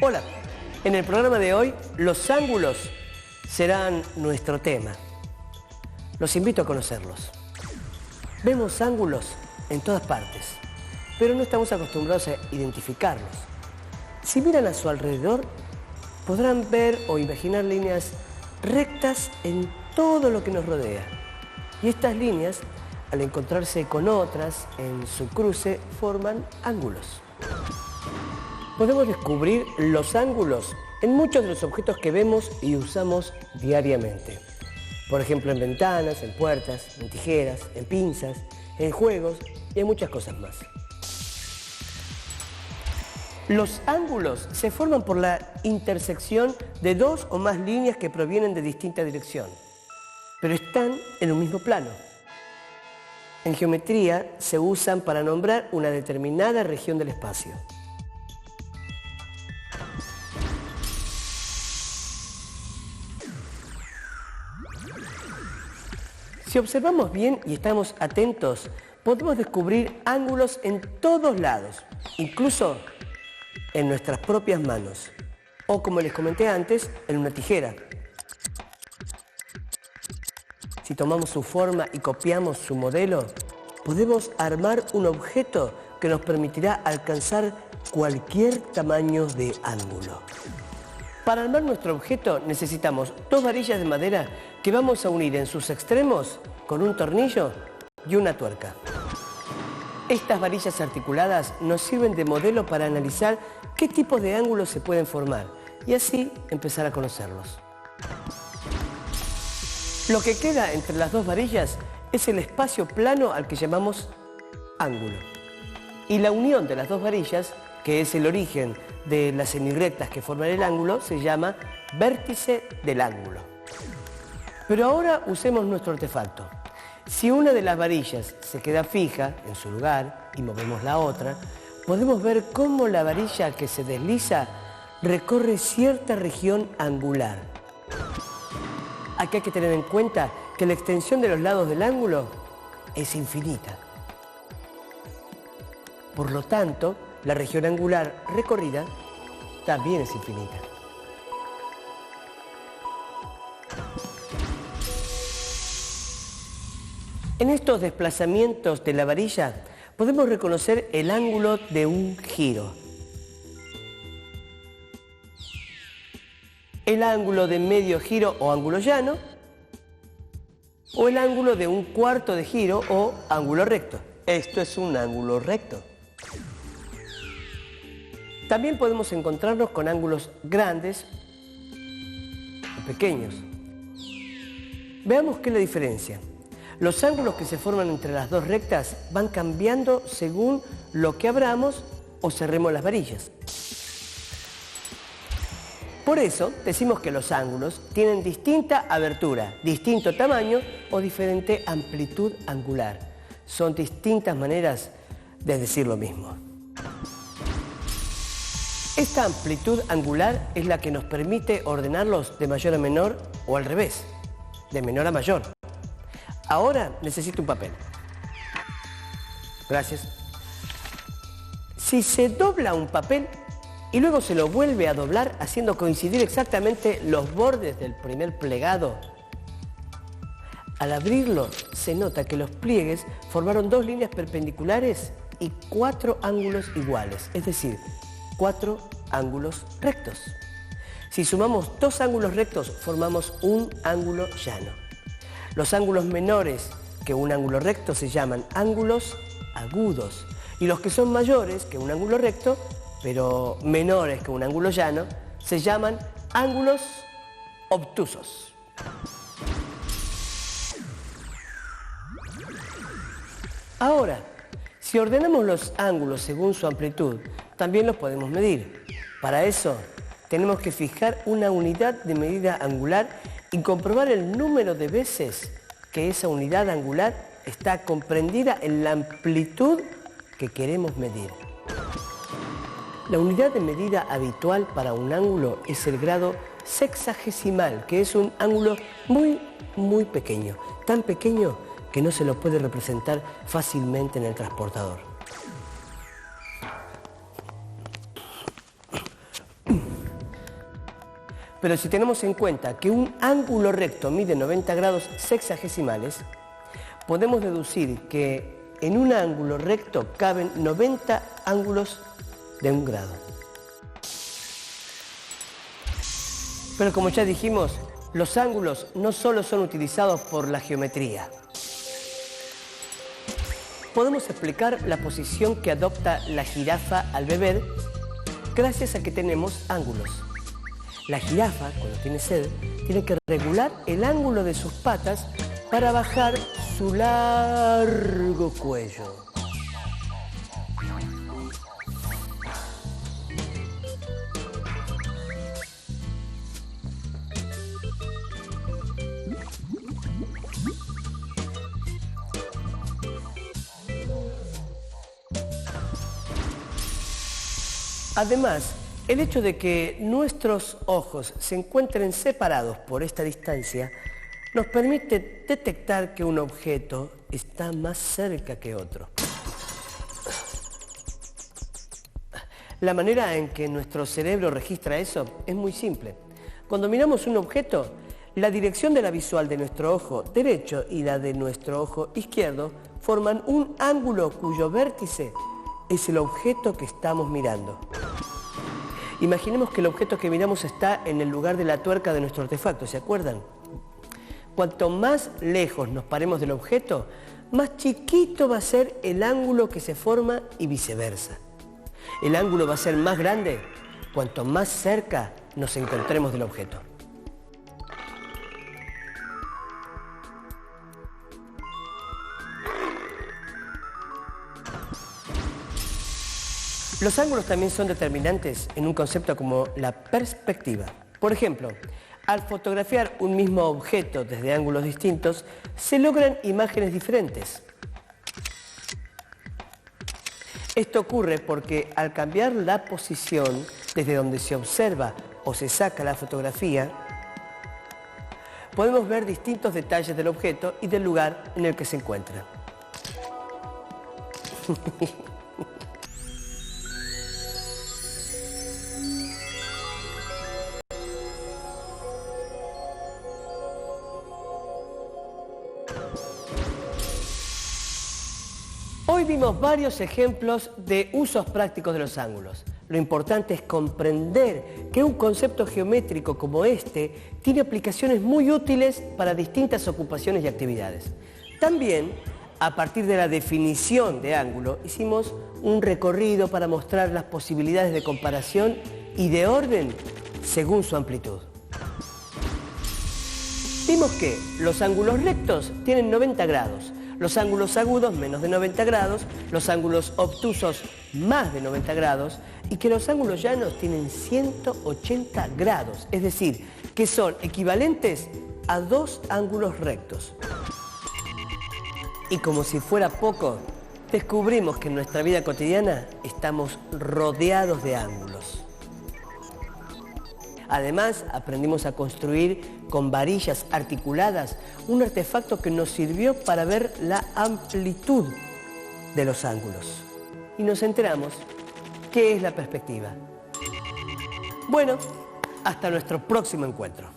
Hola, en el programa de hoy los ángulos serán nuestro tema. Los invito a conocerlos. Vemos ángulos en todas partes, pero no estamos acostumbrados a identificarlos. Si miran a su alrededor, podrán ver o imaginar líneas rectas en todo lo que nos rodea. Y estas líneas, al encontrarse con otras en su cruce, forman ángulos. Podemos descubrir los ángulos en muchos de los objetos que vemos y usamos diariamente. Por ejemplo, en ventanas, en puertas, en tijeras, en pinzas, en juegos y en muchas cosas más. Los ángulos se forman por la intersección de dos o más líneas que provienen de distinta dirección, pero están en un mismo plano. En geometría se usan para nombrar una determinada región del espacio. Si observamos bien y estamos atentos, podemos descubrir ángulos en todos lados, incluso en nuestras propias manos, o como les comenté antes, en una tijera. Si tomamos su forma y copiamos su modelo, podemos armar un objeto que nos permitirá alcanzar cualquier tamaño de ángulo. Para armar nuestro objeto necesitamos dos varillas de madera que vamos a unir en sus extremos con un tornillo y una tuerca. Estas varillas articuladas nos sirven de modelo para analizar qué tipos de ángulos se pueden formar y así empezar a conocerlos. Lo que queda entre las dos varillas es el espacio plano al que llamamos ángulo. Y la unión de las dos varillas, que es el origen de las semirrectas que forman el ángulo, se llama vértice del ángulo. Pero ahora usemos nuestro artefacto. Si una de las varillas se queda fija en su lugar y movemos la otra, podemos ver cómo la varilla que se desliza recorre cierta región angular. Aquí hay que tener en cuenta que la extensión de los lados del ángulo es infinita. Por lo tanto, la región angular recorrida también es infinita. En estos desplazamientos de la varilla podemos reconocer el ángulo de un giro, el ángulo de medio giro o ángulo llano, o el ángulo de un cuarto de giro o ángulo recto. Esto es un ángulo recto. También podemos encontrarnos con ángulos grandes y pequeños. Veamos qué es la diferencia. Los ángulos que se forman entre las dos rectas van cambiando según lo que abramos o cerremos las varillas. Por eso decimos que los ángulos tienen distinta abertura, distinto tamaño o diferente amplitud angular. Son distintas maneras de decir lo mismo. Esta amplitud angular es la que nos permite ordenarlos de mayor a menor o al revés, de menor a mayor. Ahora necesito un papel. Gracias. Si se dobla un papel y luego se lo vuelve a doblar haciendo coincidir exactamente los bordes del primer plegado, al abrirlo se nota que los pliegues formaron dos líneas perpendiculares y cuatro ángulos iguales, es decir, cuatro ángulos rectos. Si sumamos dos ángulos rectos, formamos un ángulo llano. Los ángulos menores que un ángulo recto se llaman ángulos agudos, y los que son mayores que un ángulo recto, pero menores que un ángulo llano, se llaman ángulos obtusos. Ahora, si ordenamos los ángulos según su amplitud, también los podemos medir. Para eso, tenemos que fijar una unidad de medida angular y comprobar el número de veces que esa unidad angular está comprendida en la amplitud que queremos medir. La unidad de medida habitual para un ángulo es el grado sexagesimal, que es un ángulo muy pequeño, tan pequeño que no se lo puede representar fácilmente en el transportador. Pero si tenemos en cuenta que un ángulo recto mide 90 grados sexagesimales, podemos deducir que en un ángulo recto caben 90 ángulos de 1 grado. Pero como ya dijimos, los ángulos no solo son utilizados por la geometría. Podemos explicar la posición que adopta la jirafa al beber gracias a que tenemos ángulos. La jirafa, cuando tiene sed, tiene que regular el ángulo de sus patas para bajar su largo cuello. Además, el hecho de que nuestros ojos se encuentren separados por esta distancia nos permite detectar que un objeto está más cerca que otro. La manera en que nuestro cerebro registra eso es muy simple. Cuando miramos un objeto, la dirección de la visual de nuestro ojo derecho y la de nuestro ojo izquierdo forman un ángulo cuyo vértice es el objeto que estamos mirando. Imaginemos que el objeto que miramos está en el lugar de la tuerca de nuestro artefacto, ¿se acuerdan? Cuanto más lejos nos paremos del objeto, más chiquito va a ser el ángulo que se forma y viceversa. El ángulo va a ser más grande cuanto más cerca nos encontremos del objeto. Los ángulos también son determinantes en un concepto como la perspectiva. Por ejemplo, al fotografiar un mismo objeto desde ángulos distintos, se logran imágenes diferentes. Esto ocurre porque al cambiar la posición desde donde se observa o se saca la fotografía, podemos ver distintos detalles del objeto y del lugar en el que se encuentra. Hoy vimos varios ejemplos de usos prácticos de los ángulos. Lo importante es comprender que un concepto geométrico como este tiene aplicaciones muy útiles para distintas ocupaciones y actividades. También, a partir de la definición de ángulo, hicimos un recorrido para mostrar las posibilidades de comparación y de orden según su amplitud. Vimos que los ángulos rectos tienen 90 grados, los ángulos agudos menos de 90 grados, los ángulos obtusos más de 90 grados y que los ángulos llanos tienen 180 grados, es decir, que son equivalentes a 2 ángulos rectos. Y como si fuera poco, descubrimos que en nuestra vida cotidiana estamos rodeados de ángulos. Además, aprendimos a construir con varillas articuladas un artefacto que nos sirvió para ver la amplitud de los ángulos. Y nos enteramos qué es la perspectiva. Bueno, hasta nuestro próximo encuentro.